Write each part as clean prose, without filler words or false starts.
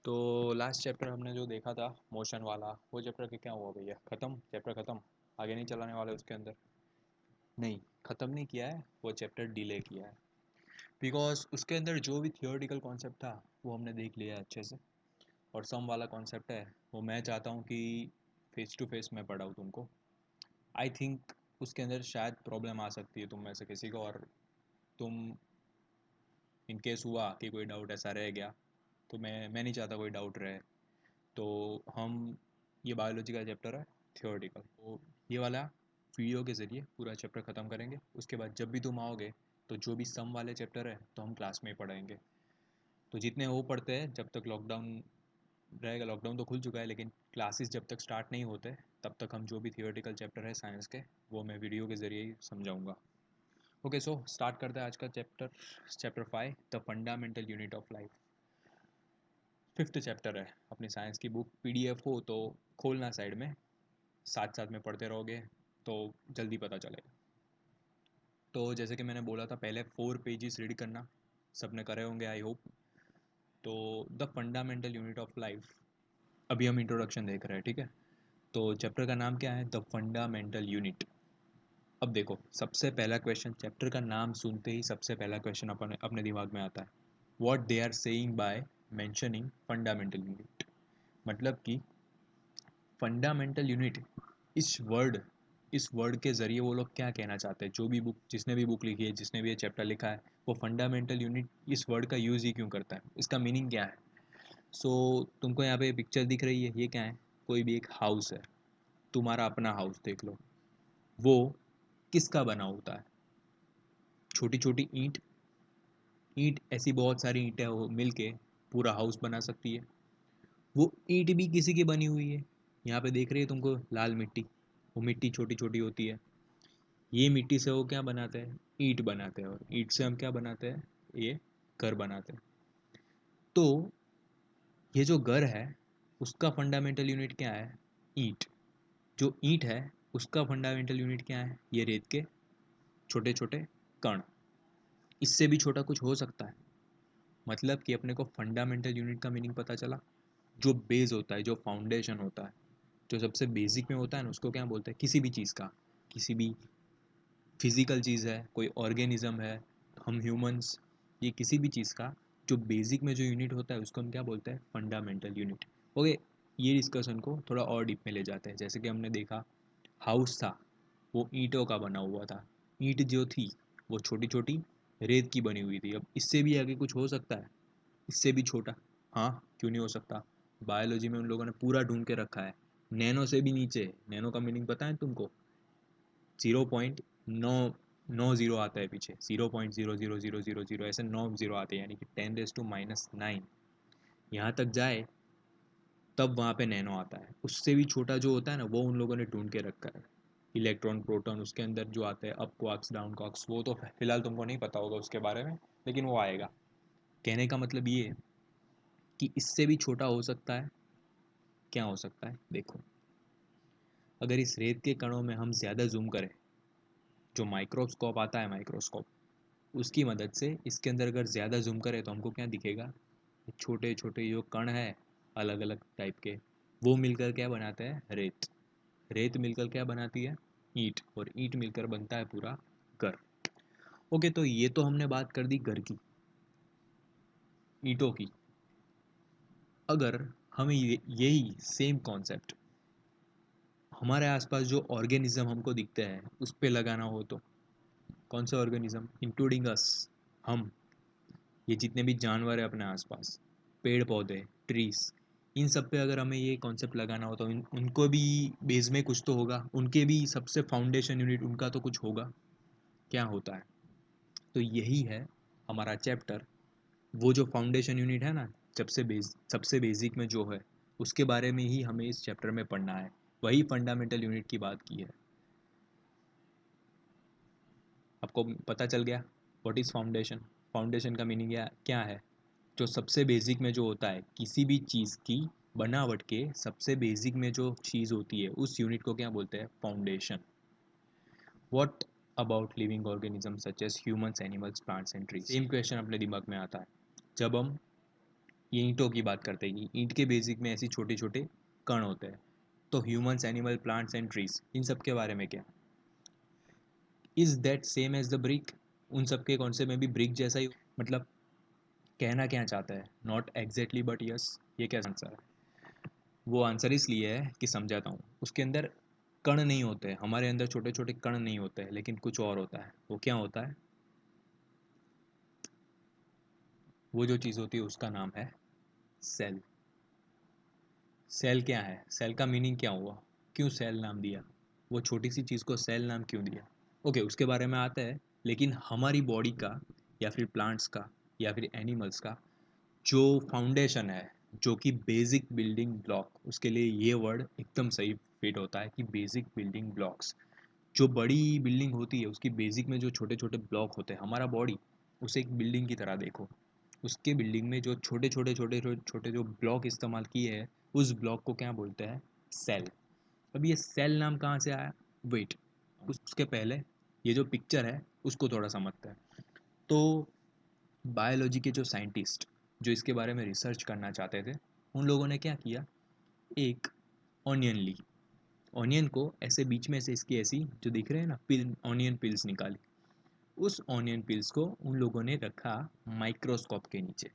तो last chapter हमने जो देखा था मोशन वाला, वो चैप्टर के क्या हुआ भैया? ख़त्म? चैप्टर ख़त्म? आगे नहीं चलाने वाले उसके अंदर? नहीं, ख़त्म नहीं किया है, वो चैप्टर डिले किया है बिकॉज उसके अंदर जो भी थियोरेटिकल कॉन्सेप्ट था वो हमने देख लिया है अच्छे से। और सम वाला कॉन्सेप्ट है वो मैं चाहता हूँ कि फेस टू फेस मैं पढ़ाऊँ तुमको। आई थिंक उसके अंदर शायद प्रॉब्लम आ सकती है तुम में से किसी को, और तुम इनकेस हुआ कि कोई डाउट ऐसा रह गया तो मैं नहीं चाहता कोई डाउट रहे। तो हम ये बायोलॉजी का चैप्टर है थियोरेटिकल, तो ये वाला वीडियो के ज़रिए पूरा चैप्टर ख़त्म करेंगे। उसके बाद जब भी तुम आओगे तो जो भी सम वाले चैप्टर है तो हम क्लास में ही पढ़ाएंगे। तो जितने वो पढ़ते हैं जब तक लॉकडाउन रहेगा, लॉकडाउन तो खुल चुका है लेकिन क्लासेस जब तक स्टार्ट नहीं होते तब तक हम जो भी थियोरेटिकल चैप्टर है साइंस के वो मैं वीडियो के ज़रिए ही समझाऊंगा। ओके, सो स्टार्ट करते हैं आज का chapter. Chapter 5, the fundamental unit of life. Fifth chapter है अपनी साइंस की बुक। पीडीएफ हो तो खोलना साइड में, साथ साथ में पढ़ते रहोगे तो जल्दी पता चलेगा। तो जैसे कि मैंने बोला था पहले 4 पेजेस रीड करना, सबने करे होंगे आई होप। तो the fundamental unit of life, अभी हम इंट्रोडक्शन देख रहे हैं, ठीक है? तो चैप्टर का नाम क्या है? The fundamental unit. अब देखो, सबसे पहला क्वेश्चन, चैप्टर का नाम सुनते ही सबसे पहला क्वेश्चन अपने अपने दिमाग में आता है, what they are saying by mentioning fundamental unit. मतलब कि फंडामेंटल यूनिट, इस वर्ड के ज़रिए वो लोग क्या कहना चाहते हैं। जो भी बुक, जिसने भी बुक लिखी है, जिसने भी ये चैप्टर लिखा है, वो फंडामेंटल यूनिट इस वर्ड का यूज़ ही क्यों करता है, इसका मीनिंग क्या है। सो तुमको यहाँ पे पिक्चर दिख रही है, ये क्या है? कोई भी एक हाउस है, तुम्हारा अपना हाउस देख लो। वो किसका बना होता है? छोटी छोटी ईंट, ईंट ऐसी बहुत सारी ईंटें हो मिल के पूरा हाउस बना सकती है। वो ईंट भी किसी की बनी हुई है। यहाँ पे देख रही है तुमको लाल मिट्टी, वो मिट्टी छोटी छोटी होती है। ये मिट्टी से वो क्या बनाते हैं? ईंट बनाते हैं। और ईंट से हम क्या बनाते हैं? ये घर बनाते हैं। तो ये जो घर है उसका फंडामेंटल यूनिट क्या है? ईंट। जो ईंट है उसका फंडामेंटल यूनिट क्या है? ये रेत के छोटे छोटे कण। इससे भी छोटा कुछ हो सकता है? मतलब कि अपने को फंडामेंटल यूनिट का मीनिंग पता चला। जो बेस होता है, जो फाउंडेशन होता है, जो सबसे बेसिक में होता है ना, उसको क्या बोलते हैं? किसी भी चीज़ का, किसी भी फिजिकल चीज़ है, कोई ऑर्गेनिज्म है, हम ह्यूमंस, ये किसी भी चीज़ का जो बेसिक में जो यूनिट होता है उसको हम क्या बोलते हैं? Fundamental unit. ओके, ये डिस्कशन को थोड़ा और डीप में ले जाते हैं। जैसे कि हमने देखा हाउस था, वो ईंटों का बना हुआ था। ईंट जो थी वो छोटी छोटी रेत की बनी हुई थी। अब इससे भी आगे कुछ हो सकता है? इससे भी छोटा? हाँ, क्यों नहीं हो सकता? बायोलॉजी में उन लोगों ने पूरा ढूंढ के रखा है। नैनो से भी नीचे। नैनो का मीनिंग पता है तुमको? 0.990 आता है पीछे, 0.00000 ऐसे 9 जीरो आते हैं, यानी कि 10⁻⁹ यहाँ तक जाए तब वहाँ पे नैनो आता है। उससे भी छोटा जो होता है ना, वो उन लोगों ने ढूंढ के रखा है। इलेक्ट्रॉन, प्रोटॉन, उसके अंदर जो आते हैं अप क्वार्क्स, डाउन क्वार्क्स, वो तो फिलहाल तुमको नहीं पता होगा उसके बारे में, लेकिन वो आएगा। कहने का मतलब ये है कि इससे भी छोटा हो सकता है। क्या हो सकता है? देखो, अगर इस रेत के कणों में हम ज़्यादा जूम करें, जो माइक्रोस्कोप आता है, माइक्रोस्कोप, उसकी मदद से इसके अंदर अगर ज़्यादा जूम करें तो हमको क्या दिखेगा? छोटे छोटे जो कण है अलग अलग टाइप के, वो मिलकर क्या बनाते हैं? रेत। रेत मिलकर क्या बनाती है? ईंट। और ईंट मिलकर बनता है पूरा घर। ओके, तो ये तो हमने बात कर दी घर की, ईंटों की। अगर हमें यही सेम कॉन्सेप्ट हमारे आसपास जो ऑर्गेनिज्म हमको दिखते हैं उस पे लगाना हो तो कौन से ऑर्गेनिज्म, इंक्लूडिंग अस, हम, ये जितने भी जानवर है अपने आसपास, पेड़ पौधे, ट्रीज, इन सब पे अगर हमें ये कॉन्सेप्ट लगाना हो तो उनको भी बेस में कुछ तो होगा, उनके भी सबसे फाउंडेशन यूनिट उनका तो कुछ होगा। क्या होता है? तो यही है हमारा चैप्टर। वो जो फाउंडेशन यूनिट है ना, सबसे बेसिक में जो है, उसके बारे में ही हमें इस चैप्टर में पढ़ना है। वही फंडामेंटल यूनिट की बात की है। आपको पता चल गया व्हाट इज़ फाउंडेशन? फाउंडेशन का मीनिंग क्या है? जो सबसे बेसिक में जो होता है, किसी भी चीज़ की बनावट के सबसे बेसिक में जो चीज़ होती है उस यूनिट को क्या बोलते हैं? Foundation. What about living organism such as humans, animals, plants and trees? Same question अपने दिमाग में आता है जब हम ये ईंटों की बात करते हैं कि ईंट के बेसिक में ऐसी छोटे छोटे कण होते हैं। तो humans, animal, plants and trees, इन सब के बारे में क्या? Is that same as the brick? उन सब के कॉन्सेप्ट में भी ब्रिक जैसा ही, मतलब कहना क्या चाहता है? Not exactly but yes. ये क्या आंसर है? वो आंसर इसलिए है कि समझाता हूँ। उसके अंदर कण नहीं होते हैं, हमारे अंदर छोटे छोटे कण नहीं होते हैं, लेकिन कुछ और होता है। वो क्या होता है? वो जो चीज़ होती है उसका नाम है सेल। सेल क्या है? सेल का मीनिंग क्या हुआ? क्यों सेल नाम दिया? वो छोटी सी चीज़ को सेल नाम क्यों दिया? ओके, उसके बारे में आता है। लेकिन हमारी बॉडी का, या फिर प्लांट्स का, या फिर एनिमल्स का जो फाउंडेशन है, जो कि बेसिक बिल्डिंग ब्लॉक, उसके लिए ये वर्ड एकदम सही फिट होता है कि बेसिक बिल्डिंग ब्लॉक्स। जो बड़ी बिल्डिंग होती है उसकी बेसिक में जो छोटे छोटे ब्लॉक होते हैं, हमारा बॉडी उसे एक बिल्डिंग की तरह देखो। उसके बिल्डिंग में जो छोटे छोटे छोटे छोटे जो ब्लॉक इस्तेमाल किए हैं, उस ब्लॉक को क्या बोलते हैं? सेल। अब ये सेल नाम कहाँ से आया? वेट, उसके पहले ये जो पिक्चर है उसको थोड़ा समझते हैं। तो बायोलॉजी के जो साइंटिस्ट जो इसके बारे में रिसर्च करना चाहते थे, उन लोगों ने क्या किया? एक ऑनियन ली। ऑनियन को ऐसे बीच में से इसकी ऐसी जो दिख रहे हैं ना पिल, ऑनियन पिल्स निकाली। उस ऑनियन पिल्स को उन लोगों ने रखा माइक्रोस्कोप के नीचे।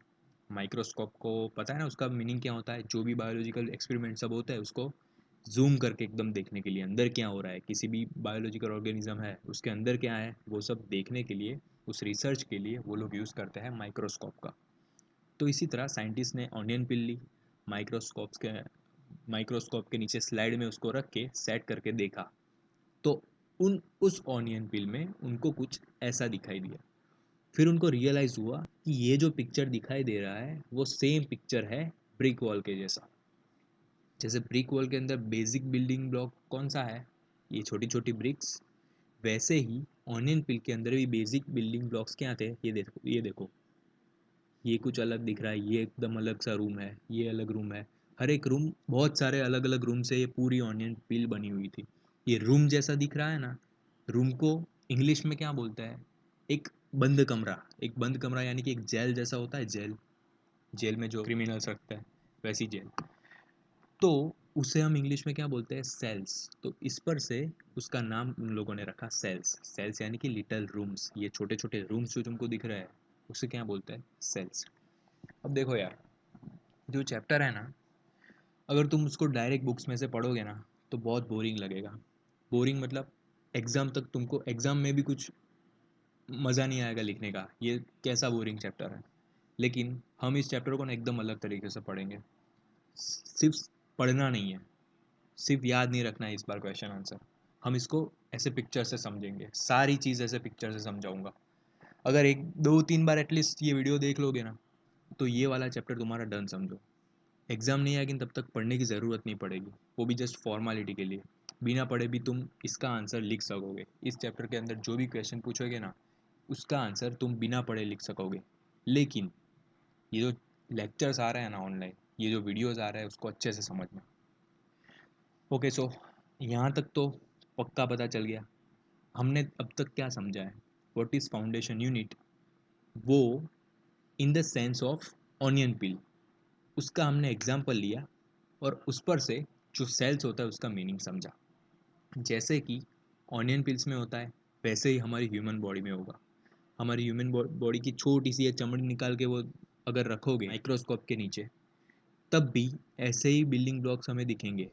माइक्रोस्कोप को पता है ना उसका मीनिंग क्या होता है? जो भी बायोलॉजिकल एक्सपेरिमेंट सब होता है उसको जूम करके एकदम देखने के लिए, अंदर क्या हो रहा है, किसी भी बायोलॉजिकल ऑर्गेनिज्म है उसके अंदर क्या है, वो सब देखने के लिए, उस रिसर्च के लिए वो लोग यूज़ करते हैं माइक्रोस्कोप का। तो इसी तरह साइंटिस्ट ने ऑनियन पिल ली, माइक्रोस्कोप के नीचे स्लाइड में उसको रख के सेट करके देखा। तो उस ऑनियन पिल में उनको कुछ ऐसा दिखाई दिया। फिर उनको रियलाइज़ हुआ कि ये जो पिक्चर दिखाई दे रहा है वो सेम पिक्चर है ब्रिक वॉल के जैसा। जैसे ब्रिक वॉल के अंदर बेसिक बिल्डिंग ब्लॉक कौन सा है? ये छोटी छोटी ब्रिक्स। वैसे ही ऑनियन पिल के अंदर भी बेसिक बिल्डिंग ब्लॉक्स क्या थे? ये देखो, ये देखो, ये कुछ अलग दिख रहा है, ये एकदम अलग सा रूम है, ये अलग रूम है। हर एक रूम, बहुत सारे अलग अलग रूम से ये पूरी ऑनियन पिल बनी हुई थी। ये रूम जैसा दिख रहा है ना, रूम को इंग्लिश में क्या बोलते हैं? एक बंद कमरा। एक बंद कमरा यानी कि एक जेल जैसा होता है, जेल। जेल में जो क्रिमिनल्स रखते हैं, वैसी जेल। तो उसे हम इंग्लिश में क्या बोलते हैं? सेल्स। तो इस पर से उसका नाम उन लोगों ने रखा सेल्स। सेल्स यानी कि लिटल रूम्स। ये छोटे छोटे रूम्स जो तुमको दिख रहे हैं उसे क्या बोलते हैं? सेल्स। अब देखो यार, जो चैप्टर है ना, अगर तुम उसको डायरेक्ट बुक्स में से पढ़ोगे ना तो बहुत बोरिंग लगेगा। बोरिंग मतलब एग्ज़ाम तक तुमको, एग्ज़ाम में भी कुछ मज़ा नहीं आएगा लिखने का, ये कैसा बोरिंग चैप्टर है। लेकिन हम इस चैप्टर को ना एकदम अलग तरीके से पढ़ेंगे। सिर्फ पढ़ना नहीं है, सिर्फ याद नहीं रखना है इस बार क्वेश्चन आंसर। हम इसको ऐसे पिक्चर से समझेंगे, सारी चीज़ ऐसे पिक्चर से समझाऊंगा। अगर एक दो तीन बार एटलीस्ट ये वीडियो देख लोगे ना, तो ये वाला चैप्टर तुम्हारा डन समझो। एग्ज़ाम नहीं आएगी तब तक पढ़ने की ज़रूरत नहीं पड़ेगी, वो भी जस्ट फॉर्मेलिटी के लिए। बिना पढ़े भी तुम इसका आंसर लिख सकोगे। इस चैप्टर के अंदर जो भी क्वेश्चन पूछोगे ना, उसका आंसर तुम बिना पढ़े लिख सकोगे। लेकिन ये जो लेक्चर्स आ रहे हैं ना ऑनलाइन, ये जो वीडियोज़ आ रहे हैं उसको अच्छे से समझना। ओके, सो यहाँ तक तो पक्का पता चल गया। हमने अब तक क्या समझा है? What is foundation unit? वो in the sense of onion peel, उसका हमने एग्जाम्पल लिया और उस पर से जो सेल्स होता है उसका मीनिंग समझा। जैसे कि ऑनियन पिल्स में होता है, वैसे ही हमारी ह्यूमन बॉडी में होगा। हमारी ह्यूमन बॉडी की छोटी सी ये चमड़ी निकाल के वो अगर रखोगे माइक्रोस्कोप के नीचे, तब भी ऐसे ही बिल्डिंग ब्लॉक्स हमें दिखेंगे,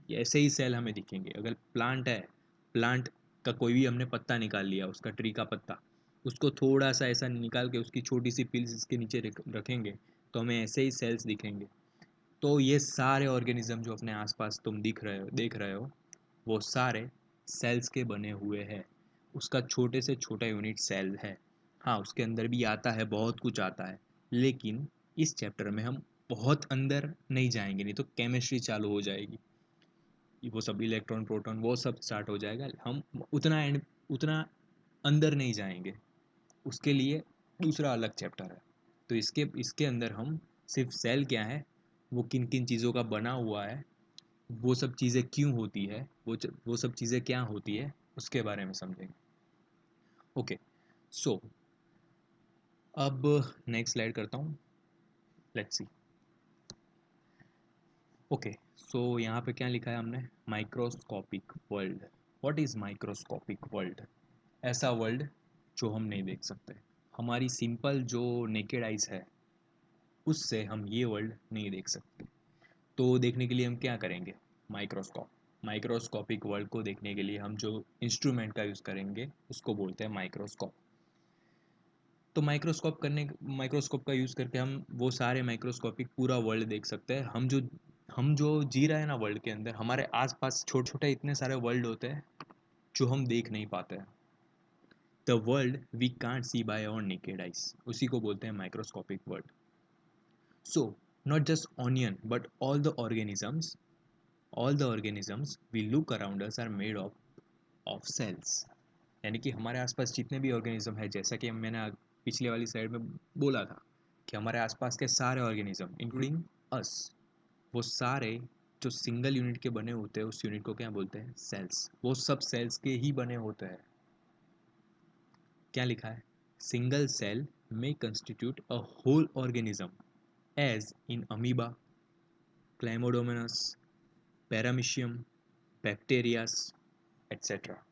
ऐसे ही सेल हमें दिखेंगे। अगर प्लांट है, प्लांट का कोई भी हमने पत्ता निकाल लिया, उसका ट्री का पत्ता, उसको थोड़ा सा ऐसा निकाल के उसकी छोटी सी पिल्स इसके नीचे रखेंगे तो हमें ऐसे ही सेल्स दिखेंगे। तो ये सारे ऑर्गेनिज्म जो अपने आसपास तुम देख रहे हो, वो सारे सेल्स के बने हुए हैं। उसका छोटे से छोटा यूनिट सेल है। हाँ, उसके अंदर भी आता है, बहुत कुछ आता है, लेकिन इस चैप्टर में हम बहुत अंदर नहीं जाएंगे, नहीं तो केमिस्ट्री चालू हो जाएगी, वो सब इलेक्ट्रॉन प्रोटॉन वो सब स्टार्ट हो जाएगा। हम उतना अंदर नहीं जाएंगे, उसके लिए दूसरा अलग चैप्टर है। तो इसके इसके अंदर हम सिर्फ सेल क्या है, वो किन किन चीज़ों का बना हुआ है, वो सब चीज़ें क्यों होती है, वो सब चीज़ें क्या होती है, उसके बारे में समझेंगे। ओके, सो अब नेक्स्ट स्लाइड करता हूँ। Let's see. ओके, सो यहाँ पे क्या लिखा है हमने, microscopic world. What is microscopic world? ऐसा वर्ल्ड जो हम नहीं देख सकते, हमारी सिंपल जो नेकेड आइज है उससे हम ये वर्ल्ड नहीं देख सकते। तो देखने के लिए हम क्या करेंगे, माइक्रोस्कोप। माइक्रोस्कोपिक वर्ल्ड को देखने के लिए हम जो इंस्ट्रूमेंट का यूज़ करेंगे उसको बोलते हैं माइक्रोस्कोप। तो माइक्रोस्कोप का यूज़ करके हम वो सारे माइक्रोस्कोपिक पूरा वर्ल्ड देख सकते हैं। हम जो जी रहे हैं ना वर्ल्ड के अंदर, हमारे आसपास छोटे छोटे इतने सारे वर्ल्ड होते हैं जो हम देख नहीं पाते हैं। The world we can't see by our naked eyes, उसी को बोलते हैं microscopic world. So not just onion but all the organisms we look around us are made of cells. यानी कि हमारे आसपास जितने भी ऑर्गेनिज्म है, जैसा कि मैंने पिछले वाली साइड में बोला था कि हमारे आसपास के सारे ऑर्गेनिज्म इंक्लूडिंग अस, वो सारे जो सिंगल यूनिट के बने होते हैं उस यूनिट को क्या बोलते हैं, सेल्स। वो सब सेल्स के ही बने होते हैं। क्या लिखा है, सिंगल सेल में constitute a whole organism as in amoeba, chlamydomonas, paramecium, bacterias etcetera.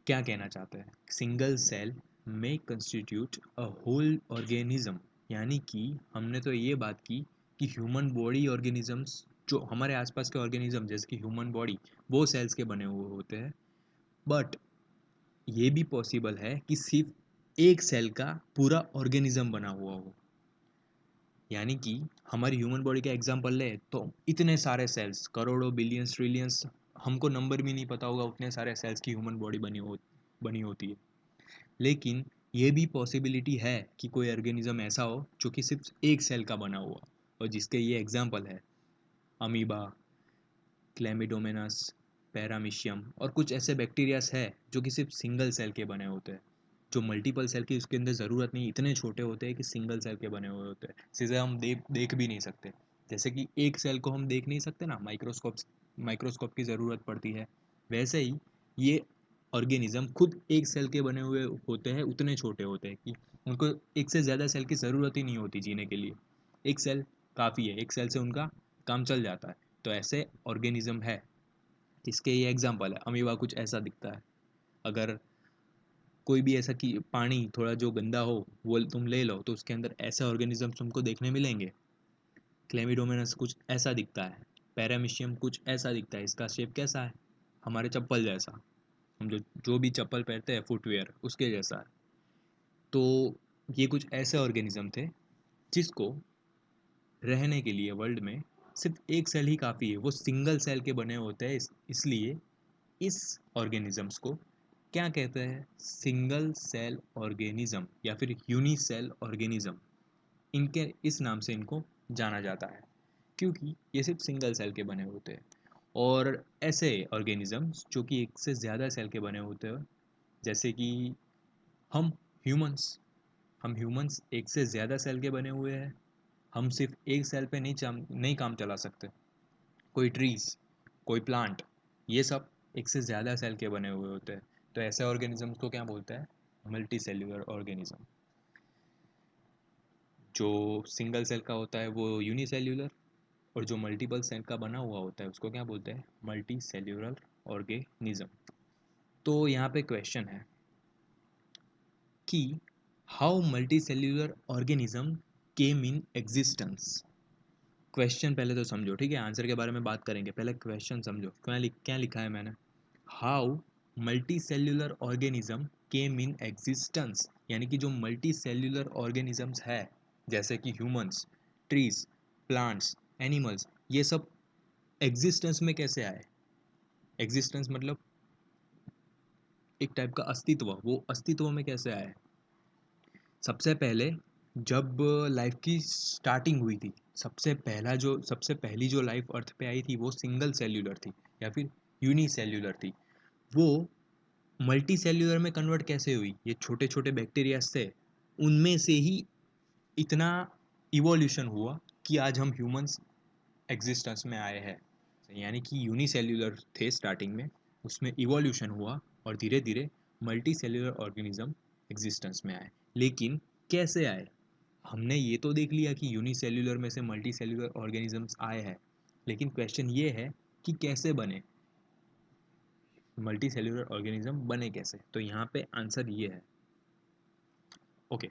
क्या कहना चाहते हैं, सिंगल सेल में कंस्टिट्यूट अ होल ऑर्गेनिज्म, यानी कि हमने तो ये बात की कि ह्यूमन बॉडी ऑर्गेनिजम्स, जो हमारे आसपास के ऑर्गेनिज्म जैसे कि ह्यूमन बॉडी, वो सेल्स के बने हुए होते हैं। बट ये भी पॉसिबल है कि सिर्फ एक सेल का पूरा ऑर्गेनिज्म बना हुआ हो। यानी कि हमारी ह्यूमन बॉडी का एग्जांपल ले तो इतने सारे सेल्स, करोड़ों बिलियंस ट्रिलियंस, हमको नंबर भी नहीं पता होगा उतने सारे सेल्स की ह्यूमन बॉडी बनी होती है। लेकिन ये भी पॉसिबिलिटी है कि कोई ऑर्गेनिज्म ऐसा हो जो कि सिर्फ एक सेल का बना हुआ, और जिसके ये एग्जांपल है अमीबा, क्लेमिडोमेनास, पैरामीशियम, और कुछ ऐसे बैक्टीरियास है जो कि सिर्फ सिंगल सेल के बने होते हैं, जो मल्टीपल सेल की उसके अंदर ज़रूरत नहीं, इतने छोटे होते हैं कि सिंगल सेल के बने हुए होते हैं, जिसे हम देख भी नहीं सकते। जैसे कि एक सेल को हम देख नहीं सकते ना, माइक्रोस्कोप की ज़रूरत पड़ती है, वैसे ही ये ऑर्गेनिज्म खुद एक सेल के बने हुए होते हैं, उतने छोटे होते हैं कि उनको एक से ज़्यादा सेल की ज़रूरत ही नहीं होती जीने के लिए। एक सेल काफ़ी है, एक सेल से उनका काम चल जाता है। तो ऐसे ऑर्गेनिज्म है जिसके ये एग्जांपल है। अमीबा कुछ ऐसा दिखता है। अगर कोई भी ऐसा कि पानी थोड़ा जो गंदा हो वो तुम ले लो तो उसके अंदर ऐसे ऑर्गेनिज्म तुमको देखने मिलेंगे। क्लेमिडोमेनस कुछ ऐसा दिखता है, पैरामीशियम कुछ ऐसा दिखता है, इसका शेप कैसा है, हमारे चप्पल जैसा, हम जो जो भी चप्पल पहनते हैं फुटवेयर उसके जैसा है। तो ये कुछ ऐसे ऑर्गेनिज्म थे जिसको रहने के लिए वर्ल्ड में सिर्फ एक सेल ही काफ़ी है, वो सिंगल सेल के बने होते हैं। इसलिए इस ऑर्गेनिजम्स को क्या कहते हैं, सिंगल सेल ऑर्गेनिज्म या फिर यूनिसेल ऑर्गेनिज्म, इनके इस नाम से इनको जाना जाता है, क्योंकि ये सिर्फ सिंगल सेल के बने होते हैं। और ऐसे ऑर्गेनिजम्स जो कि एक से ज़्यादा सेल के बने होते हैं, जैसे कि हम ह्यूमंस हम ह्यूमंस एक से ज़्यादा सेल के बने हुए हैं। हम सिर्फ एक सेल पे नहीं काम चला सकते। कोई ट्रीज, कोई प्लांट, ये सब एक से ज़्यादा सेल के बने हुए होते हैं। तो ऐसे ऑर्गेनिज्म को क्या बोलते हैं, मल्टी सेल्यूलर ऑर्गेनिज्म। जो सिंगल सेल का होता है वो यूनिसेल्यूलर, और जो मल्टीपल सेल का बना हुआ होता है उसको क्या बोलते हैं, मल्टी सेल्यूलर ऑर्गेनिज्म। तो यहाँ पे क्वेश्चन है कि how multi cellular organism came in existence. Question पहले तो समझो, ठीक है, आंसर के बारे में बात करेंगे, पहले क्वेश्चन समझो क्या लिखा है मैंने। How multi cellular organism came in existence, यानी कि जो मल्टी सेल्यूलर ऑर्गेनिजम्स है जैसे कि ह्यूमंस, ट्रीज, प्लांट्स, एनिमल्स, ये सब एग्जिस्टेंस में कैसे आए। एग्जिस्टेंस मतलब एक टाइप का अस्तित्व, वो अस्तित्व में कैसे आए। सबसे पहले जब लाइफ की स्टार्टिंग हुई थी, सबसे पहली जो लाइफ अर्थ पे आई थी वो सिंगल सेल्यूलर थी या फिर यूनिसेल्यूलर थी। वो मल्टी सेल्यूलर में कन्वर्ट कैसे हुई, ये छोटे छोटे बैक्टीरिया से, उनमें से ही इतना इवोल्यूशन हुआ कि आज हम ह्यूमंस एग्जिस्टेंस में आए हैं। यानी कि यूनिसेल्यूलर थे स्टार्टिंग में, उसमें इवोल्यूशन हुआ और धीरे धीरे मल्टी सेल्यूलर ऑर्गेनिज्म एग्जिस्टेंस में आए। लेकिन कैसे आए, हमने ये तो देख लिया कि यूनिसेल्यूलर में से मल्टी सेल्यूलर ऑर्गेनिजम्स आए हैं, लेकिन क्वेश्चन ये है कि कैसे बने, मल्टी सेल्यूलर ऑर्गेनिज्म बने कैसे। तो यहाँ पे आंसर ये है। ओके,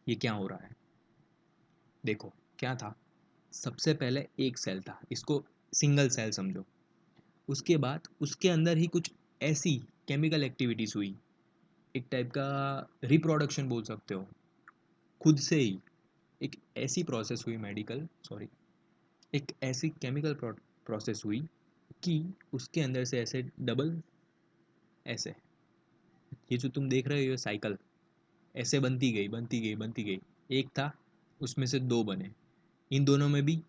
ये क्या हो रहा है, देखो क्या था। सबसे पहले एक सेल था, इसको सिंगल सेल समझो। उसके बाद उसके अंदर ही कुछ ऐसी केमिकल एक्टिविटीज हुई, एक टाइप का रिप्रोडक्शन बोल सकते हो, खुद से ही एक ऐसी प्रोसेस हुई, मेडिकल सॉरी, एक ऐसी केमिकल प्रोसेस हुई कि उसके अंदर से ऐसे डबल, ऐसे, ये जो तुम देख रहे हो ये साइकिल ऐसे बनती गई बनती गई बनती गई। एक था, उसमें से दो बने, इन दोनों में भी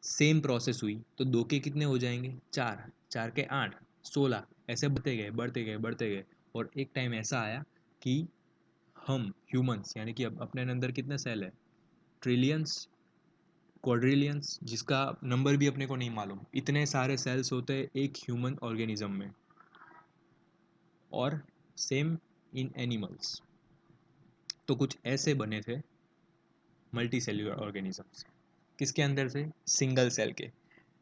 सेम प्रोसेस हुई, तो दो के कितने हो जाएंगे, चार, चार के आठ, 16, ऐसे बढ़ते गए बढ़ते गए बढ़ते गए। और एक टाइम ऐसा आया कि हम ह्यूमंस, यानी कि अब अपने अंदर कितने सेल है, ट्रिलियंस, क्वाड्रिलियंस, जिसका नंबर भी अपने को नहीं मालूम, इतने सारे सेल्स होते हैं एक ह्यूमन ऑर्गेनिज्म में। और सेम इन एनिमल्स। तो कुछ ऐसे बने थे मल्टी सेल्यूलर ऑर्गेनिजम्स, किसके अंदर से, सिंगल सेल के।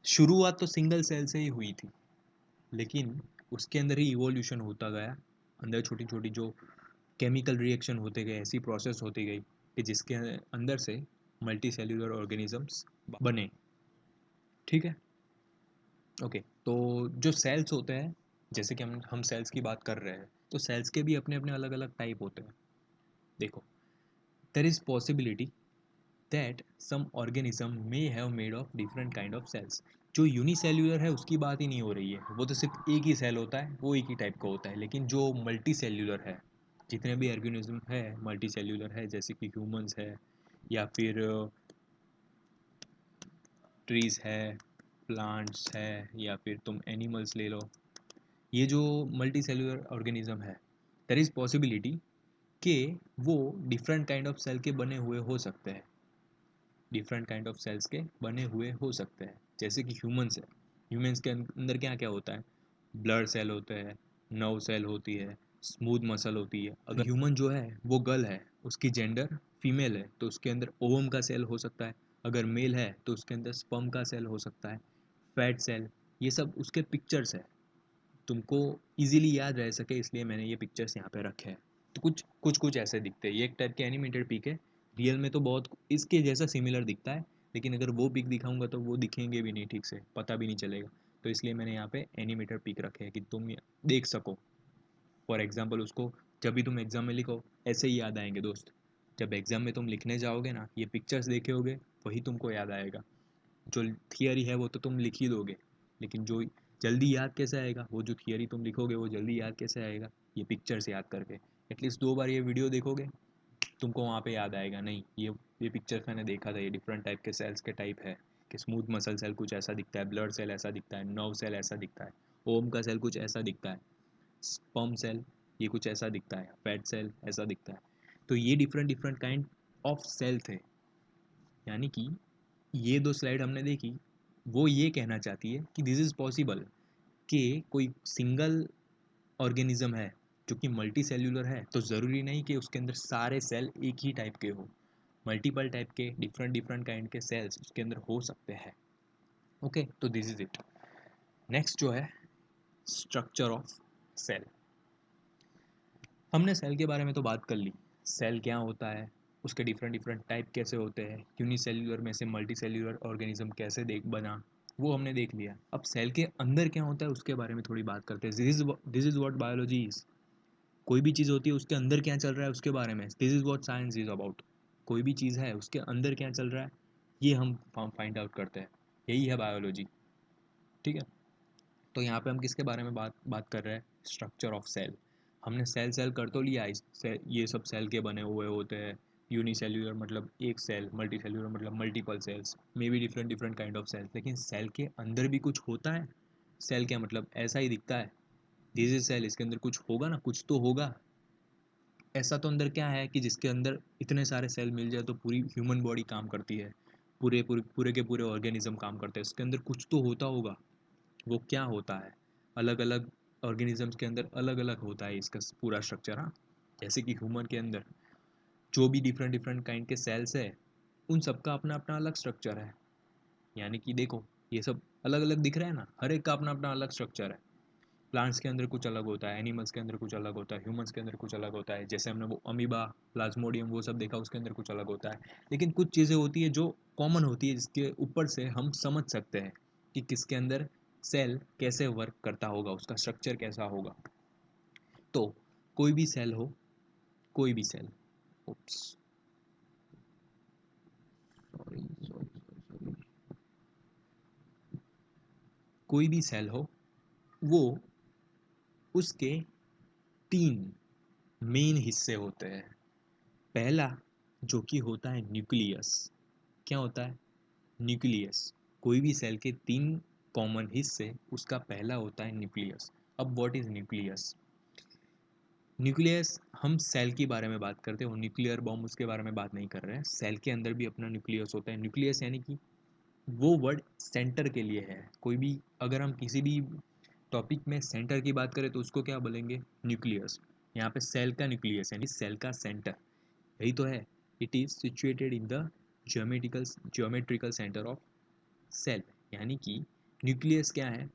शुरुआत तो सिंगल सेल से ही हुई थी, लेकिन उसके अंदर ही इवोल्यूशन होता गया, अंदर छोटी छोटी जो केमिकल रिएक्शन होते गए, ऐसी प्रोसेस होती गई कि जिसके अंदर से मल्टी सेल्यूलर ऑर्गेनिजम्स बने। ठीक है, ओके। तो जो सेल्स होते हैं, जैसे कि हम सेल्स की बात कर रहे हैं, तो सेल्स के भी अपने अपने अलग अलग टाइप होते हैं। देखो, there is possibility that some organism may have made of different kind of cells. जो यूनिसेल्यूलर है उसकी बात ही नहीं हो रही है, वो तो सिर्फ एक ही सेल होता है, वो एक ही टाइप का होता है। लेकिन जो मल्टी सेल्यूलर है, जितने भी ऑर्गेनिज्म है मल्टी सेल्यूलर है, जैसे कि ह्यूमंस है, या फिर ट्रीज है, प्लांट्स है, या फिर तुम एनिमल्स ले लो, ये जो मल्टी सेल्यूलर ऑर्गेनिज्म है, देयर इज पॉसिबिलिटी कि वो डिफरेंट काइंड ऑफ सेल के बने हुए हो सकते हैं, डिफरेंट काइंड ऑफ सेल्स के बने हुए हो सकते हैं। जैसे कि ह्यूमंस है, ह्यूमंस के अंदर क्या क्या होता है, ब्लड सेल होते हैं, नर्व सेल होती है, स्मूथ मसल होती है। अगर ह्यूमन जो है वो गर्ल है, उसकी जेंडर फीमेल है, तो उसके अंदर ओवम का सेल हो सकता है। अगर मेल है तो उसके अंदर स्पर्म का सेल हो सकता है, फैट सेल। ये सब उसके पिक्चर्स है, तुमको इजीली याद रह सके इसलिए मैंने ये पिक्चर्स यहाँ पे रखे हैं। तो कुछ कुछ कुछ ऐसे दिखते हैं, ये एक टाइप के एनिमेटेड पिक है, रियल में तो बहुत इसके जैसा सिमिलर दिखता है, लेकिन अगर वो पिक दिखाऊंगा तो वो दिखेंगे भी नहीं ठीक से, पता भी नहीं चलेगा। तो इसलिए मैंने यहाँ पे एनिमेटेड पिक रखे हैं कि तुम देख सको। फॉर एग्जाम्पल उसको जब भी तुम एग्जाम में लिखो ऐसे ही याद आएंगे दोस्त। जब एग्जाम में तुम लिखने जाओगे ना, ये पिक्चर्स देखे होगे, वही तुमको याद आएगा। जो थियरी है वो तो तुम लिख ही दोगे, लेकिन जो जल्दी याद कैसे आएगा, वो जो थियरी तुम लिखोगे वो जल्दी याद कैसे आएगा, ये पिक्चर्स याद करके। एटलीस्ट 2 बार ये वीडियो देखोगे, तुमको वहाँ पे याद आएगा, नहीं ये पिक्चर्स मैंने देखा था, ये डिफरेंट टाइप के सेल्स के टाइप है, कि स्मूथ मसल सेल कुछ ऐसा दिखता है, ब्लड सेल ऐसा दिखता है, नर्व सेल ऐसा दिखता है, ओम का सेल कुछ ऐसा दिखता है, स्पर्म सेल ये कुछ ऐसा दिखता है, फैट सेल ऐसा दिखता है। तो ये different different kind of cell थे। यानी कि ये 2 स्लाइड हमने देखी, वो ये कहना चाहती है कि दिस इज़ पॉसिबल कि कोई सिंगल ऑर्गेनिज्म है जो कि मल्टी सेल्यूलर है, तो ज़रूरी नहीं कि उसके अंदर सारे सेल एक ही टाइप के हो, मल्टीपल टाइप के डिफरेंट डिफरेंट काइंड के सेल्स उसके अंदर हो सकते हैं। ओके, तो दिस इज इट। नेक्स्ट जो है स्ट्रक्चर ऑफ सेल। हमने सेल के बारे में तो बात कर ली, सेल क्या होता है, उसके डिफरेंट डिफरेंट टाइप कैसे होते हैं, यूनिसेल्यूलर में से मल्टी सेल्यूलर ऑर्गेनिज्म कैसे देख बना, वो हमने देख लिया। अब सेल के अंदर क्या होता है उसके बारे में थोड़ी बात करते हैं। This is what biology is. कोई भी चीज़ होती है उसके अंदर क्या चल रहा है उसके बारे में, this is what science is about. कोई भी चीज़ है उसके अंदर क्या चल रहा है, ये हम फाइंड आउट करते हैं, यही है बायोलॉजी। ठीक है, तो यहाँ पे हम किसके बारे में बात बात कर रहे हैं, स्ट्रक्चर ऑफ सेल। हमने सेल सेल कर तो लिया, ये सब सेल के बने हुए होते हैं। यूनिसेल्यूलर मतलब एक सेल, मल्टी सेल्यूलर मतलब multiple cells, may be different different kind of cells. लेकिन सेल के अंदर भी कुछ होता है, सेल क्या मतलब ऐसा ही दिखता है, दिस इज सेल, इसके अंदर कुछ होगा ना, कुछ तो होगा। ऐसा तो अंदर क्या है कि जिसके अंदर इतने सारे सेल मिल जाए तो पूरी ह्यूमन बॉडी काम करती है, पूरे पूरे पूरे के पूरे ऑर्गेनिज्म काम करते हैं, उसके अंदर कुछ तो होता होगा। वो क्या होता है, अलग अलग ऑर्गेनिजम्स के अंदर अलग अलग होता है इसका पूरा स्ट्रक्चर। हाँ, जैसे कि ह्यूमन के अंदर जो भी डिफरेंट डिफरेंट काइंड के सेल्स है उन सबका अपना अपना अलग स्ट्रक्चर है। यानी कि देखो ये सब अलग अलग दिख रहा है ना, हर एक का अपना अपना अलग स्ट्रक्चर है। प्लांट्स के अंदर कुछ अलग होता है, एनिमल्स के अंदर कुछ अलग होता है, ह्यूमंस के अंदर कुछ अलग होता है। जैसे हमने वो अमीबा, प्लाज्मोडियम वो सब देखा, उसके अंदर कुछ अलग होता है। लेकिन कुछ चीज़ें होती है जो कॉमन होती है, जिसके ऊपर से हम समझ सकते हैं कि किसके अंदर सेल कैसे वर्क करता होगा, उसका स्ट्रक्चर कैसा होगा। तो कोई भी सेल हो, कोई भी सेल, उप्स, सॉरी सॉरी सॉरी, कोई भी सेल हो वो, उसके 3 मेन हिस्से होते हैं। पहला जो कि होता है न्यूक्लियस। क्या होता है? न्यूक्लियस। कोई भी सेल के 3 कॉमन हिस्से, उसका पहला होता है न्यूक्लियस। अब व्हाट इज न्यूक्लियस? न्यूक्लियस, हम सेल के बारे में बात करते हैं, न्यूक्लियर बॉम्ब उसके बारे में बात नहीं कर रहे हैं। सेल के अंदर भी अपना न्यूक्लियस होता है। न्यूक्लियस यानी कि वो वर्ड सेंटर के लिए है। कोई भी, अगर हम किसी भी टॉपिक में सेंटर की बात करें तो उसको क्या बोलेंगे? न्यूक्लियस। यहाँ पे सेल का न्यूक्लियस यानी सेल का सेंटर, यही तो है। It is situated in the geometrical centre of cell. यानी कि न्यूक्लियस क्या है?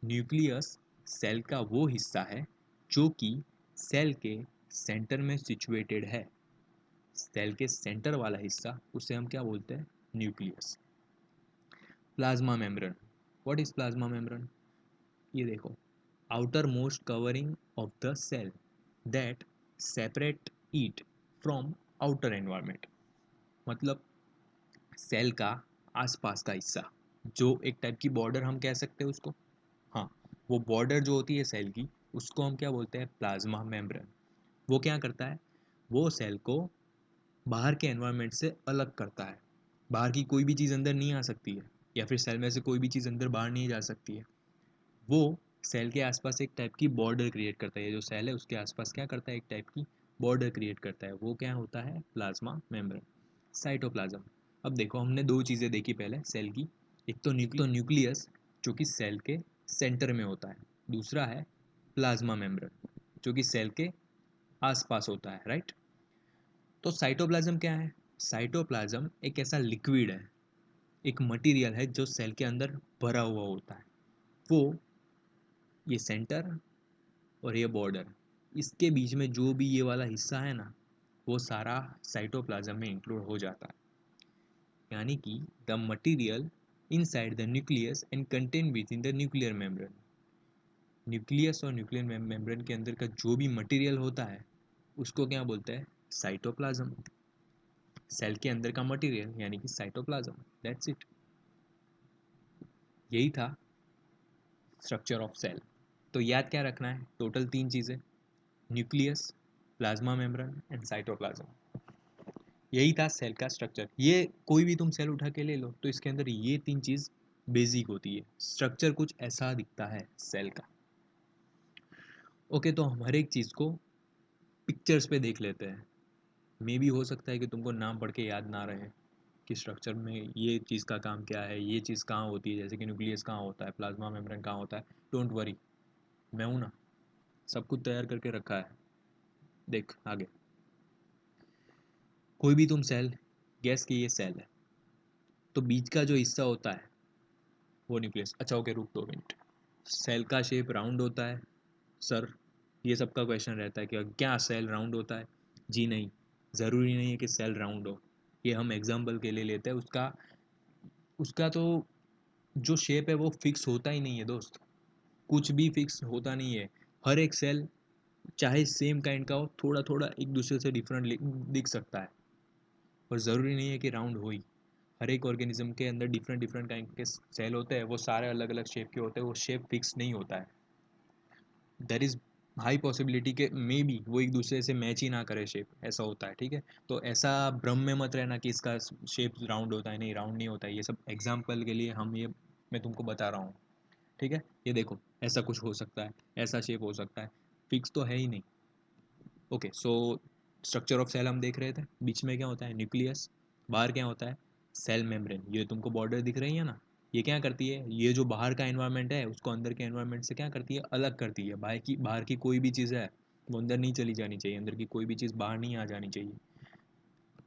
न्यूक्लियस सेल का वो हिस्सा है जो कि सेल के सेंटर में सिचुएटेड है। सेल के सेंटर वाला हिस्सा, उसे हम क्या बोलते हैं? Nucleus. Plasma membrane. What is plasma membrane? ये देखो, outermost covering of the cell that separate it from outer environment. मतलब सेल का आसपास का हिस्सा, जो एक टाइप की बॉर्डर हम कह सकते हैं उसको। हाँ, वो बॉर्डर जो होती है सेल की, उसको हम क्या बोलते हैं? Plasma membrane. वो क्या करता है? वो सेल को बाहर के एनवायरनमेंट से अलग करता है। बाहर की कोई भी चीज़ अंदर नहीं आ सकती है, या फिर सेल में से कोई भी चीज़ अंदर बाहर नहीं जा सकती है। वो सेल के आसपास एक टाइप की बॉर्डर क्रिएट करता है। ये जो सेल है उसके आसपास क्या करता है? एक टाइप की बॉर्डर क्रिएट करता है। वो क्या होता है? Plasma membrane, cytoplasm. अब देखो, हमने 2 चीज़ें देखी पहले सेल की। एक तो न्यूक्लियस जो कि सेल के सेंटर में होता है, दूसरा है प्लाज्मा मेम्ब्रेन जो कि सेल के आसपास होता है, राइट? तो साइटोप्लाज्म क्या है? साइटोप्लाज्म एक ऐसा लिक्विड है, एक मटेरियल है जो सेल के अंदर भरा हुआ होता है। वो, ये सेंटर और ये बॉर्डर, इसके बीच में जो भी ये वाला हिस्सा है ना, वो सारा साइटोप्लाज्म में इंक्लूड हो जाता है। यानी कि the material inside the nucleus and contain with in the nuclear membrane. Nucleus और न्यूक्लियर मेम्ब्रेन के अंदर का जो भी मटेरियल होता है उसको क्या बोलते हैं? साइटोप्लाज्म। सेल के अंदर का मटेरियल यानी कि साइटोप्लाज्म। That's it. यही था स्ट्रक्चर ऑफ सेल। तो याद क्या रखना है? टोटल 3 चीज़ें, nucleus, plasma membrane and cytoplasm. यही था सेल का स्ट्रक्चर। ये कोई भी तुम सेल उठा के ले लो तो इसके अंदर ये 3 चीज़ बेसिक होती है। स्ट्रक्चर कुछ ऐसा दिखता है सेल का। ओके, तो हम हर एक चीज़ को पिक्चर्स पे देख लेते हैं। मे भी हो सकता है कि तुमको नाम पढ़ के याद ना रहे कि स्ट्रक्चर में ये चीज़ का काम क्या है, ये चीज़ कहाँ होती है, जैसे कि न्यूक्लियस कहाँ होता है, प्लाज्मा मेम्ब्रेन कहाँ होता है। डोंट वरी, मैं हूँ ना, सब कुछ तैयार करके रखा है। देख आगे, कोई भी तुम सेल गैस की, ये सेल है, तो बीच का जो हिस्सा होता है वो न्यूक्लियस। अच्छा ओके, रुक 2 मिनट। सेल का शेप राउंड होता है सर, ये सबका क्वेश्चन रहता है कि क्या सेल राउंड होता है? जी नहीं, ज़रूरी नहीं है कि सेल राउंड हो। ये हम एग्जाम्पल के लिए लेते हैं। उसका उसका तो जो शेप है वो फिक्स होता ही नहीं है दोस्त। कुछ भी फिक्स होता नहीं है। हर एक सेल चाहे सेम काइंड का हो, थोड़ा थोड़ा एक दूसरे से डिफरेंट दिख सकता है, और ज़रूरी नहीं है कि राउंड हो ही। हर एक ऑर्गेनिज्म के अंदर डिफरेंट डिफरेंट काइंड के सेल होते हैं, वो सारे अलग अलग शेप के होते हैं, वो शेप फिक्स नहीं होता है। देर इज़ हाई पॉसिबिलिटी के मे बी वो एक दूसरे से मैच ही ना करे शेप, ऐसा होता है, ठीक है? तो ऐसा भ्रम में मत रहना कि इसका शेप राउंड होता है। नहीं, राउंड नहीं होता है। ये सब एग्जाम्पल के लिए हम ये मैं तुमको बता रहा हूँ, ठीक है? ये देखो, ऐसा कुछ हो सकता है, ऐसा शेप हो सकता है, फिक्स तो है ही नहीं। Okay, so structure of cell हम देख रहे थे। बीच में क्या होता है? न्यूक्लियस। बाहर क्या होता है? Cell membrane. ये तुमको बॉर्डर दिख रही है ना, ये क्या करती है? ये जो बाहर का एनवायरनमेंट है उसको अंदर के एनवायरनमेंट से क्या करती है? अलग करती है। बाहर की कोई भी चीज़ है वो अंदर नहीं चली जानी चाहिए, अंदर की कोई भी चीज़ बाहर नहीं आ जानी चाहिए।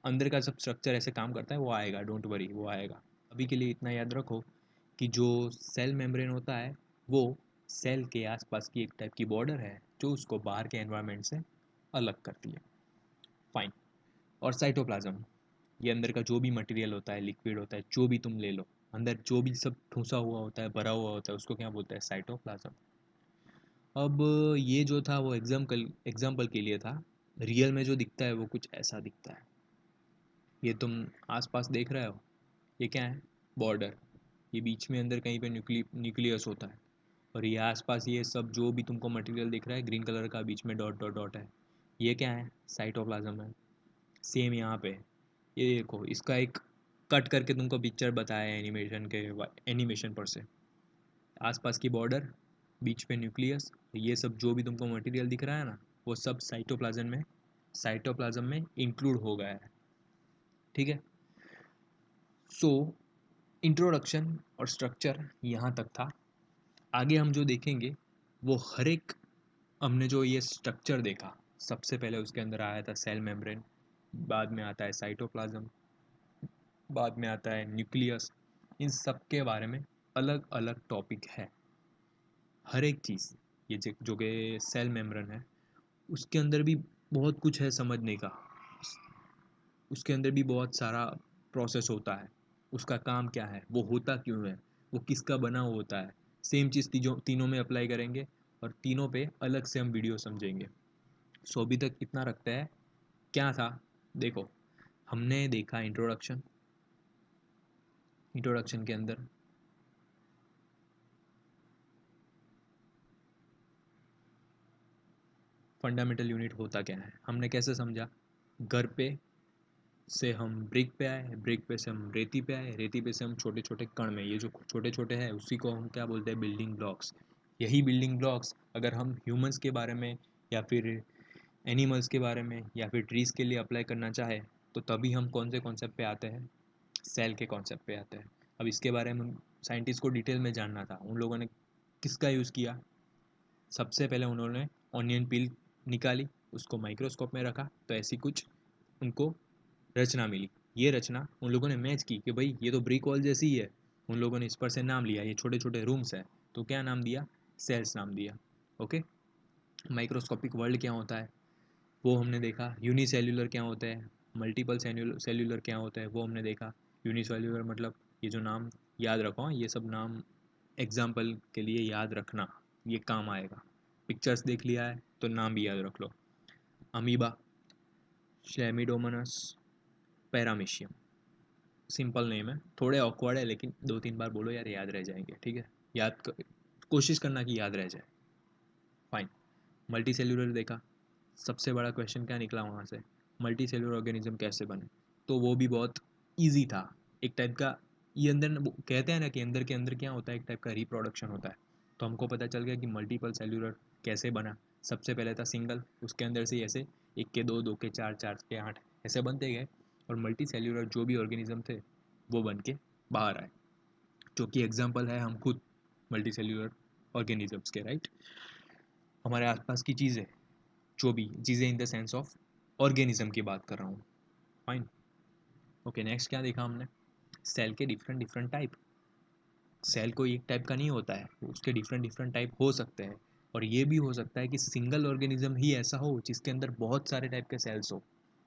अंदर का सब स्ट्रक्चर ऐसे काम करता है वो आएगा, डोंट वरी वो आएगा। अभी के लिए इतना याद रखो कि जो सेल मेम्ब्रेन होता है वो सेल के आसपास की एक टाइप की बॉर्डर है जो उसको बाहर के एनवायरनमेंट से अलग करती है। फाइन। और साइटोप्लाज्म, ये अंदर का जो भी मटेरियल होता है, लिक्विड होता है, जो भी तुम ले लो, अंदर जो भी सब ठूसा हुआ होता है, भरा हुआ होता है, उसको क्या बोलते हैं? साइटोप्लाज्म। अब ये जो था वो एग्जाम्पल के लिए था। रियल में जो दिखता है वो कुछ ऐसा दिखता है। ये तुम आसपास देख रहे हो, ये क्या है? बॉर्डर। ये बीच में अंदर कहीं पे न्यूक्लियस होता है। और ये आसपास ये सब जो भी तुमको मटेरियल दिख रहा है ग्रीन कलर का, बीच में डॉट डॉट डॉट है, ये क्या है? साइटोप्लाज्म है। सेम यहाँ पे ये देखो, इसका एक कट करके तुमको पिक्चर बताया है एनिमेशन पर से। आसपास की बॉर्डर, बीच पे न्यूक्लियस, ये सब जो भी तुमको मटेरियल दिख रहा है ना, वो सब साइटोप्लाज्म में इंक्लूड हो गया है। ठीक है। सो इंट्रोडक्शन और स्ट्रक्चर यहाँ तक था। आगे हम जो देखेंगे वो हर एक, हमने जो ये स्ट्रक्चर देखा, सबसे पहले उसके अंदर आया था सेल मेम्ब्रेन, बाद में आता है साइटोप्लाज्म, बाद में आता है न्यूक्लियस। इन सब के बारे में अलग अलग टॉपिक है। हर एक चीज़, ये जो कि सेल मेम्ब्रेन है, उसके अंदर भी बहुत कुछ है समझने का। उसके अंदर भी बहुत सारा प्रोसेस होता है। उसका काम क्या है, वो होता क्यों है, वो किसका बना हुआ होता है। सेम चीज़ तीनों में अप्लाई करेंगे और तीनों पे अलग से हम वीडियो समझेंगे। सो अभी तक इतना रखते हैं। क्या था? देखो, हमने देखा इंट्रोडक्शन। इंट्रोडक्शन के अंदर फंडामेंटल यूनिट होता क्या है हमने कैसे समझा। घर पे से हम ब्रिक पे आए, ब्रिक पे से हम रेती पे आए, रेती पे से हम छोटे छोटे कण में, ये जो छोटे छोटे हैं उसी को हम क्या बोलते हैं? Building blocks. यही बिल्डिंग ब्लॉक्स अगर हम ह्यूमंस के बारे में या फिर एनिमल्स के बारे में या फिर ट्रीज़ के लिए अप्लाई करना चाहे तो तभी हम कौन से कॉन्सेप्ट पे आते हैं? सेल के कॉन्सेप्ट पे आते हैं। अब इसके बारे में साइंटिस्ट को डिटेल में जानना था, उन लोगों ने किसका यूज़ किया? सबसे पहले उन्होंने ऑनियन पील निकाली, उसको माइक्रोस्कोप में रखा, तो ऐसी कुछ उनको रचना मिली। ये रचना उन लोगों ने मैच की कि भाई ये तो ब्रिक वॉल जैसी ही है। उन लोगों ने इस पर से नाम लिया, ये छोटे छोटे रूम्स है, तो क्या नाम दिया? सेल्स नाम दिया। ओके। माइक्रोस्कोपिक वर्ल्ड क्या होता है वो हमने देखा। यूनिसेल्यूलर क्या होता है, मल्टीपल सेल्यूलर क्या होता है वो हमने देखा। यूनिसेल्यूलर मतलब, ये जो नाम याद रखो, ये सब नाम एग्जाम्पल के लिए याद रखना, ये काम आएगा। पिक्चर्स देख लिया है तो नाम भी याद रख लो। Amoeba, chlamydomonas, paramecium. Simple name है, थोड़े ऑकवर्ड है लेकिन 2-3 बार बोलो यार, याद रह जाएंगे। ठीक है। कोशिश करना कि याद रह जाए। फाइन। मल्टी सेल्यूलर देखा, सबसे बड़ा क्वेश्चन क्या निकला वहाँ से? मल्टी सेल्यूलर ऑर्गेनिज्म कैसे बने? तो वो भी बहुत ईजी था। एक टाइप का, ये अंदर कहते हैं ना कि अंदर के अंदर क्या होता है, एक टाइप का रिप्रोडक्शन होता है। तो हमको पता चल गया कि मल्टीपल सेल्यूलर कैसे बना। सबसे पहले था सिंगल, उसके अंदर से ऐसे 1 के 2, 2 के 4, 4 के 8 ऐसे बनते गए। और मल्टी सेल्यूलर जो भी ऑर्गेनिज्म थे वो बन के बाहर आए, जो कि एग्जाम्पल है हम खुद मल्टी सेल्यूलर ऑर्गेनिजम्स के, राइट। हमारे आसपास की चीज़ें, जो भी चीज़ें इन द सेंस ऑफ ऑर्गेनिज्म की बात कर रहा हूँ। फाइन। ओके, नेक्स्ट क्या देखा हमने? सेल के डिफरेंट डिफरेंट टाइप। सेल कोई एक टाइप का नहीं होता है, उसके डिफरेंट डिफरेंट टाइप हो सकते हैं। और ये भी हो सकता है कि सिंगल ऑर्गेनिज्म ही ऐसा हो जिसके अंदर बहुत सारे टाइप के सेल्स हो।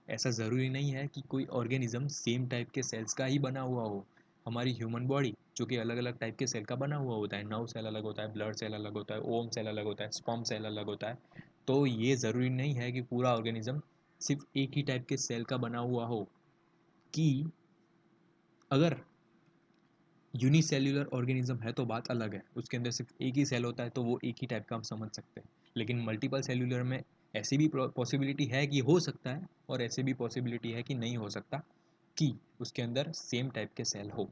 ऐसा ज़रूरी नहीं है कि कोई ऑर्गेनिज्म सेम टाइप के सेल्स का ही बना हुआ हो। हमारी ह्यूमन बॉडी जो कि अलग अलग टाइप के सेल का बना हुआ होता है, नर्व सेल अलग होता है, ब्लड सेल अलग होता है, ओम सेल अलग होता है, स्पर्म सेल अलग होता है। तो ये ज़रूरी नहीं है कि पूरा ऑर्गेनिज्म सिर्फ एक ही टाइप के सेल का बना हुआ हो। कि अगर यूनिसेल्यूलर ऑर्गेनिज्म है तो बात अलग है, उसके अंदर सिर्फ एक ही सेल होता है तो वो एक ही टाइप का हम समझ सकते हैं। लेकिन मल्टीपल सेल्यूलर में ऐसी भी पॉसिबिलिटी है कि हो सकता है, और ऐसी भी पॉसिबिलिटी है कि नहीं हो सकता कि उसके अंदर सेम टाइप के सेल हो,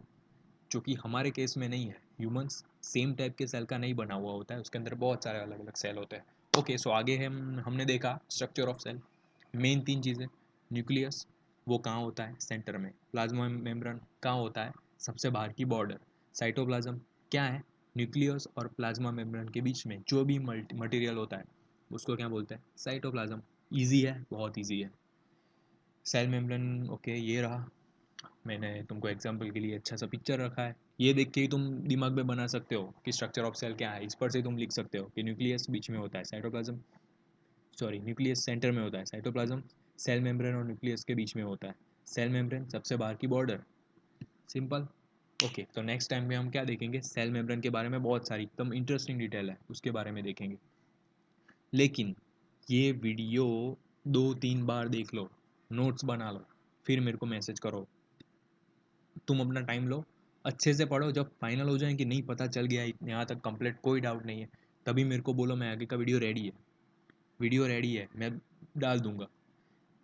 जो कि हमारे केस में नहीं है। ह्यूमंस सेम टाइप के सेल का नहीं बना हुआ होता है, उसके अंदर बहुत सारे अलग अलग सेल होते हैं। ओके, सो आगे हमने देखा स्ट्रक्चर ऑफ सेल। मेन 3 चीज़ें। न्यूक्लियस, वो कहाँ होता है? सेंटर में। प्लाज्मा मेम्ब्रेन कहाँ होता है? सबसे बाहर की बॉर्डर। साइटोप्लाज्म क्या है? न्यूक्लियस और प्लाज्मा मेम्ब्रेन के बीच में जो भी मटेरियल होता है उसको क्या बोलते हैं? साइटोप्लाज्म। ईजी है, बहुत ईजी है। सेल मेम्ब्रेन ओके ये रहा, मैंने तुमको एग्जांपल के लिए अच्छा सा पिक्चर रखा है, ये देख के ही तुम दिमाग में बना सकते हो कि स्ट्रक्चर ऑफ सेल क्या है। इस पर से तुम लिख सकते हो कि न्यूक्लियस बीच में होता है, साइटोप्लाज्म सॉरी न्यूक्लियस सेंटर में होता है, साइटोप्लाज्म सेल मेम्ब्रेन और न्यूक्लियस के बीच में होता है, सेल मेम्ब्रेन सबसे बाहर की बॉर्डर, सिंपल। ओके तो नेक्स्ट टाइम में हम क्या देखेंगे, सेल मेम्ब्रेन के बारे में बहुत सारी एकदम इंटरेस्टिंग डिटेल है उसके बारे में देखेंगे। लेकिन ये वीडियो 2-3 बार देख लो, नोट्स बना लो, फिर मेरे को मैसेज करो, तुम अपना टाइम लो, अच्छे से पढ़ो, जब फाइनल हो जाए कि नहीं पता चल गया यहाँ तक कंप्लीट कोई डाउट नहीं है, तभी मेरे को बोलो, मैं आगे का वीडियो रेडी है, वीडियो रेडी है, मैं डाल दूंगा।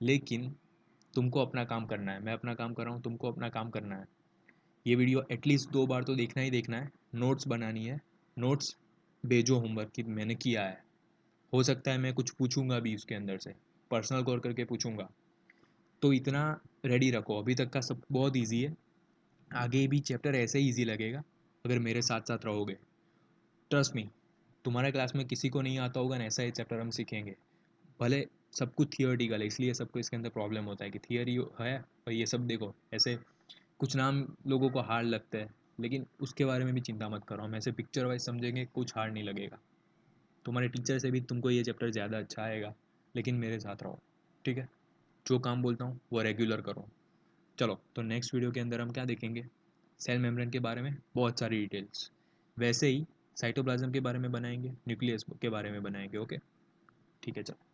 लेकिन तुमको अपना काम करना है, मैं अपना काम कर रहा हूँ, तुमको अपना काम करना है। ये वीडियो एटलीस्ट 2 बार तो देखना ही देखना है, नोट्स बनानी है, नोट्स भेजो होमवर्क की मैंने किया है, हो सकता है मैं कुछ पूछूंगा भी उसके अंदर से, पर्सनल कॉल करके पूछूंगा, तो इतना रेडी रखो। अभी तक का सब बहुत ईजी है, आगे भी चैप्टर ऐसे ही ईजी लगेगा अगर मेरे साथ साथ रहोगे। ट्रस्ट मी, तुम्हारे क्लास में किसी को नहीं आता होगा ना ऐसा ही चैप्टर हम सीखेंगे। भले सब कुछ थियोरटिकल है, इसलिए सबको इसके अंदर प्रॉब्लम होता है कि थियोरी है और ये सब देखो ऐसे कुछ नाम लोगों को हार्ड लगता है, लेकिन उसके बारे में भी चिंता मत करो, हम ऐसे पिक्चर वाइज समझेंगे, कुछ हार्ड नहीं लगेगा। तुम्हारे टीचर से भी तुमको ये चैप्टर ज़्यादा अच्छा आएगा, लेकिन मेरे साथ रहो, ठीक है। जो काम बोलता हूँ वो रेगुलर करो। चलो तो नेक्स्ट वीडियो के अंदर हम क्या देखेंगे, सेल मेम्ब्रेन के बारे में बहुत सारी डिटेल्स, वैसे ही साइटोप्लाज्म के बारे में बनाएंगे, न्यूक्लियस के बारे में बनाएंगे। ओके ठीक है चलो।